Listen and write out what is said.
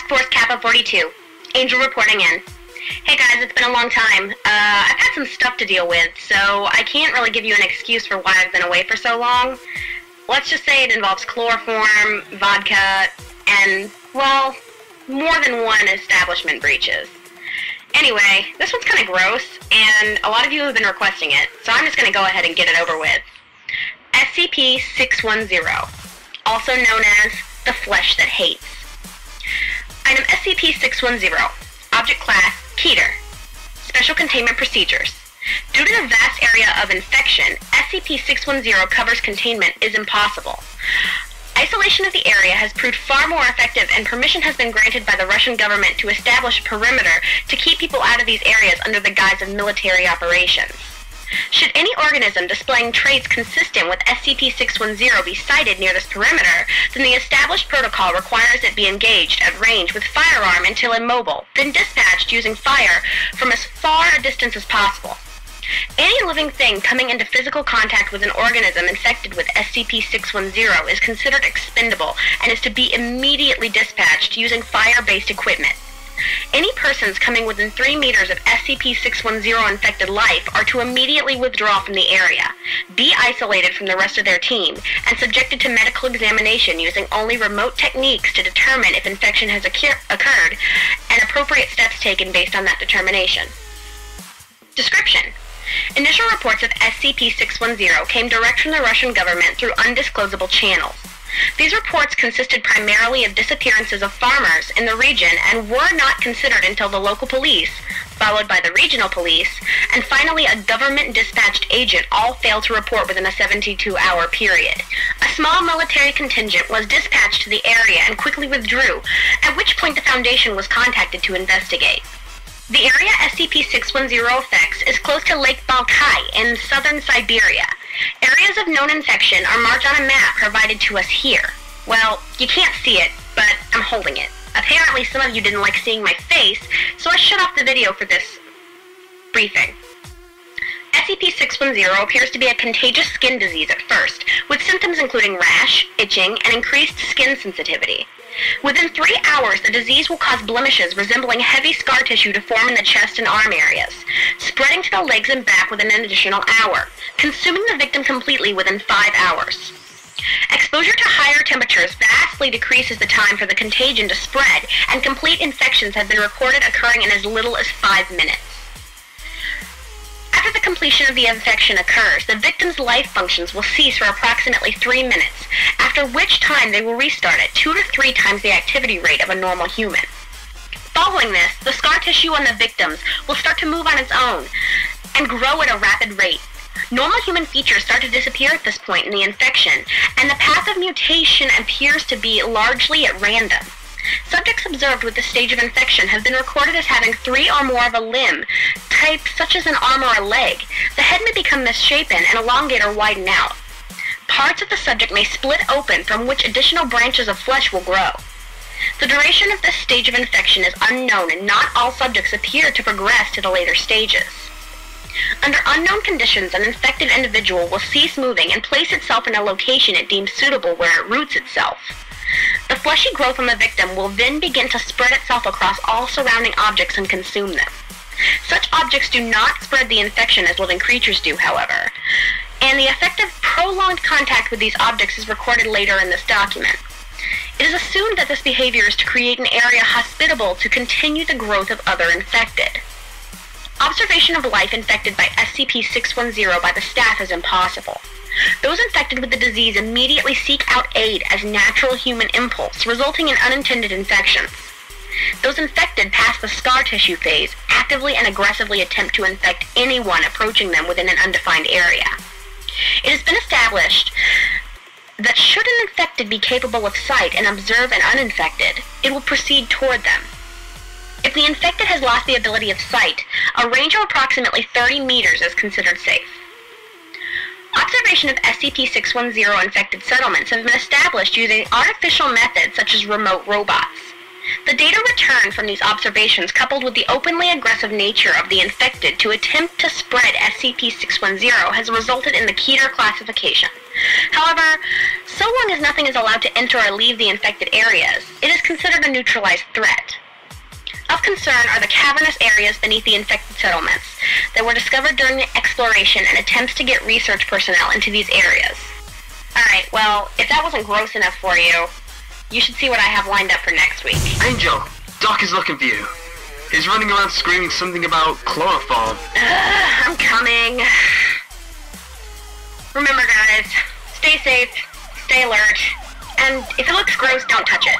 Force Kappa 42. Angel reporting in. Hey guys, it's been a long time. I've had some stuff to deal with, so I can't really give you an excuse for why I've been away for so long. Let's just say it involves chloroform, vodka, and, well, more than one establishment breaches. Anyway, this one's kind of gross, and a lot of you have been requesting it, so I'm just going to go ahead and get it over with. SCP-610, also known as the Flesh That Hates. Item SCP-610, Object Class, Keter. Special Containment Procedures. Due to the vast area of infection, SCP-610 covers containment is impossible. Isolation of the area has proved far more effective, and permission has been granted by the Russian government to establish a perimeter to keep people out of these areas under the guise of military operations. Should any organism displaying traits consistent with SCP-610 be sighted near this perimeter, then the established protocol requires it be engaged at range with firearm until immobile, then dispatched using fire from as far a distance as possible. Any living thing coming into physical contact with an organism infected with SCP-610 is considered expendable and is to be immediately dispatched using fire-based equipment. Any persons coming within 3 meters of SCP-610 infected life are to immediately withdraw from the area, be isolated from the rest of their team, and subjected to medical examination using only remote techniques to determine if infection has occurred, and appropriate steps taken based on that determination. Description: initial reports of SCP-610 came direct from the Russian government through undisclosable channels. These reports consisted primarily of disappearances of farmers in the region and were not considered until the local police, followed by the regional police, and finally a government-dispatched agent all failed to report within a 72-hour period. A small military contingent was dispatched to the area and quickly withdrew, at which point the Foundation was contacted to investigate. The area SCP-610 affects is close to Lake Balkai in southern Siberia. Areas of known infection are marked on a map provided to us here. Well, you can't see it, but I'm holding it. Apparently some of you didn't like seeing my face, so I shut off the video for this briefing. SCP-610 appears to be a contagious skin disease at first, with symptoms including rash, itching, and increased skin sensitivity. Within 3 hours, the disease will cause blemishes resembling heavy scar tissue to form in the chest and arm areas, spreading to the legs and back within an additional hour, consuming the victim completely within 5 hours. Exposure to higher temperatures vastly decreases the time for the contagion to spread, and complete infections have been recorded occurring in as little as 5 minutes. After the completion of the infection occurs, the victim's life functions will cease for approximately 3 minutes, after which time they will restart at 2 to 3 times the activity rate of a normal human. Following this, the scar tissue on the victims will start to move on its own and grow at a rapid rate. Normal human features start to disappear at this point in the infection, and the path of mutation appears to be largely at random. Subjects observed with this stage of infection have been recorded as having 3 or more of a limb, type such as an arm or a leg. The head may become misshapen and elongate or widen out. Parts of the subject may split open, from which additional branches of flesh will grow. The duration of this stage of infection is unknown, and not all subjects appear to progress to the later stages. Under unknown conditions, an infected individual will cease moving and place itself in a location it deems suitable where it roots itself. The fleshy growth on the victim will then begin to spread itself across all surrounding objects and consume them. Such objects do not spread the infection as living creatures do, however, and the effect of prolonged contact with these objects is recorded later in this document. It is assumed that this behavior is to create an area hospitable to continue the growth of other infected. Observation of life infected by SCP-610 by the staff is impossible. Those infected with the disease immediately seek out aid as natural human impulse, resulting in unintended infections. Those infected past the scar tissue phase actively and aggressively attempt to infect anyone approaching them within an undefined area. It has been established that should an infected be capable of sight and observe an uninfected, it will proceed toward them. If the infected has lost the ability of sight, a range of approximately 30 meters is considered safe. Observation of SCP-610 infected settlements have been established using artificial methods such as remote robots. The data returned from these observations, coupled with the openly aggressive nature of the infected to attempt to spread SCP-610, has resulted in the Keter classification. However, so long as nothing is allowed to enter or leave the infected areas, it is considered a neutralized threat. Of concern are the cavernous areas beneath the infected settlements that were discovered during the exploration and attempts to get research personnel into these areas. Alright, well, if that wasn't gross enough for you, you should see what I have lined up for next week. Angel, Doc is looking for you. He's running around screaming something about chloroform. I'm coming. Remember, guys, stay safe, stay alert, and if it looks gross, don't touch it.